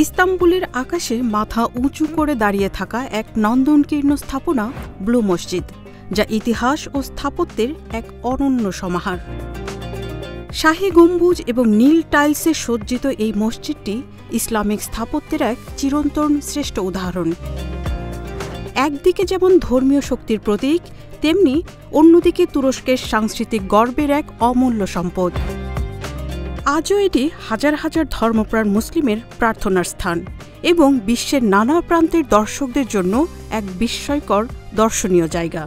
ইস্তাম্বুলের আকাশে মাথা উঁচু করে দাঁড়িয়ে থাকা এক নন্দনকীর্ণ স্থাপনা ব্লু মসজিদ, যা ইতিহাস ও স্থাপত্যের এক অনন্য সমাহার। শাহী গম্বুজ এবং নীল টাইলসে সজ্জিত এই মসজিদটি ইসলামিক স্থাপত্যের এক চিরন্তন শ্রেষ্ঠ উদাহরণ। একদিকে যেমন ধর্মীয় শক্তির প্রতীক, তেমনি অন্যদিকে তুরস্কের সাংস্কৃতিক গর্বের এক অমূল্য সম্পদ। আজও এটি হাজার হাজার ধর্মপ্রাণ মুসলিমের প্রার্থনার স্থান এবং বিশ্বের নানা প্রান্তের দর্শকদের জন্য এক বিস্ময়কর দর্শনীয় জায়গা।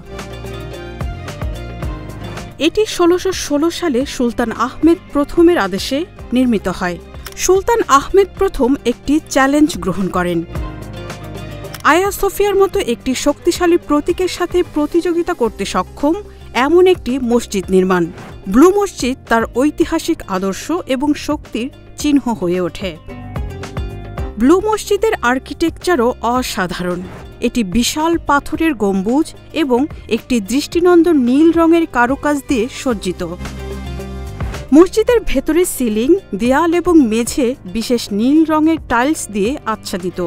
এটি ১৬১৬ সালে সুলতান আহমেদ প্রথমের আদেশে নির্মিত হয়। সুলতান আহমেদ প্রথম একটি চ্যালেঞ্জ গ্রহণ করেন, আয়া সোফিয়ার মতো একটি শক্তিশালী প্রতীকের সাথে প্রতিযোগিতা করতে সক্ষম এমন একটি মসজিদ নির্মাণ। ব্লু মসজিদ তার ঐতিহাসিক আদর্শ এবং শক্তির চিহ্ন হয়ে ওঠে। ব্লু মসজিদের আর্কিটেকচারও অসাধারণ। এটি বিশাল পাথরের গম্বুজ এবং একটি দৃষ্টিনন্দন নীল রঙের কারুকাজ দিয়ে সজ্জিত। মসজিদের ভেতরে সিলিং, দেয়াল এবং মেঝে বিশেষ নীল রঙের টাইলস দিয়ে আচ্ছাদিত,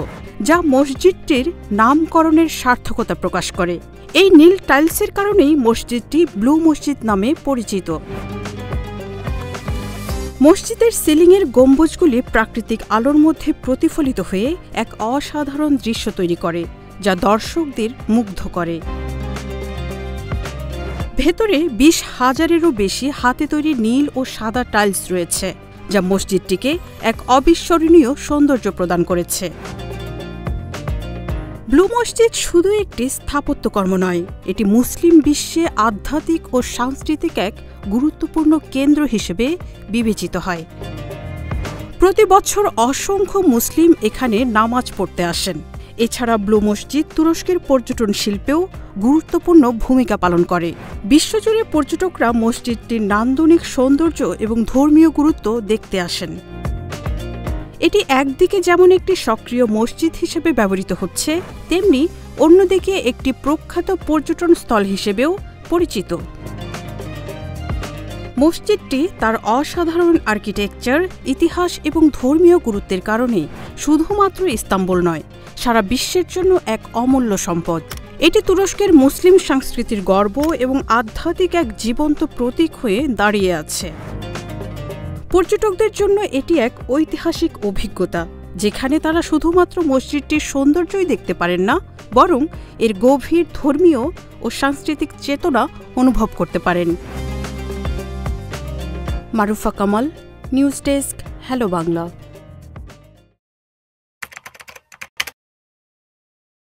যা মসজিদটির নামকরণের সার্থকতা প্রকাশ করে। এই নীল টাইলসের কারণেই মসজিদটি ব্লু মসজিদ নামে পরিচিত। মসজিদের সিলিংয়ের গম্বুজগুলি প্রাকৃতিক আলোর মধ্যে প্রতিফলিত হয়ে এক অসাধারণ দৃশ্য তৈরি করে, যা দর্শকদের মুগ্ধ করে। ভেতরে ২০,০০০-এরও বেশি হাতে তৈরি নীল ও সাদা টাইলস রয়েছে, যা মসজিদটিকে এক অবিস্মরণীয় সৌন্দর্য প্রদান করেছে। ব্লু মসজিদ শুধু একটি স্থাপত্যকর্ম নয়, এটি মুসলিম বিশ্বে আধ্যাত্মিক ও সাংস্কৃতিক এক গুরুত্বপূর্ণ কেন্দ্র হিসেবে বিবেচিত হয়। প্রতি বছর অসংখ্য মুসলিম এখানে নামাজ পড়তে আসেন। এছাড়া ব্লু মসজিদ তুরস্কের পর্যটন শিল্পেও গুরুত্বপূর্ণ ভূমিকা পালন করে। বিশ্বজুড়ে পর্যটকরা মসজিদটির নান্দনিক সৌন্দর্য এবং ধর্মীয় গুরুত্ব দেখতে আসেন। এটি একদিকে যেমন একটি সক্রিয় মসজিদ হিসেবে ব্যবহৃত হচ্ছে, তেমনি অন্যদিকে একটি প্রখ্যাত পর্যটন স্থল হিসেবেও পরিচিত। মসজিদটি তার অসাধারণ আর্কিটেকচার, ইতিহাস এবং ধর্মীয় গুরুত্বের কারণে শুধুমাত্র ইস্তাম্বুল নয়, সারা বিশ্বের জন্য এক অমূল্য সম্পদ। এটি তুরস্কের মুসলিম সংস্কৃতির গর্ব এবং আধ্যাত্মিক এক জীবন্ত প্রতীক হয়ে দাঁড়িয়ে আছে। পর্যটকদের জন্য এটি এক ঐতিহাসিক অভিজ্ঞতা, যেখানে তারা শুধুমাত্র মসজিদটির সৌন্দর্যই দেখতে পারেন না, বরং এর গভীর ধর্মীয় ও সাংস্কৃতিক চেতনা অনুভব করতে পারেন। Marufa Kamal, news desk, hello Bangla.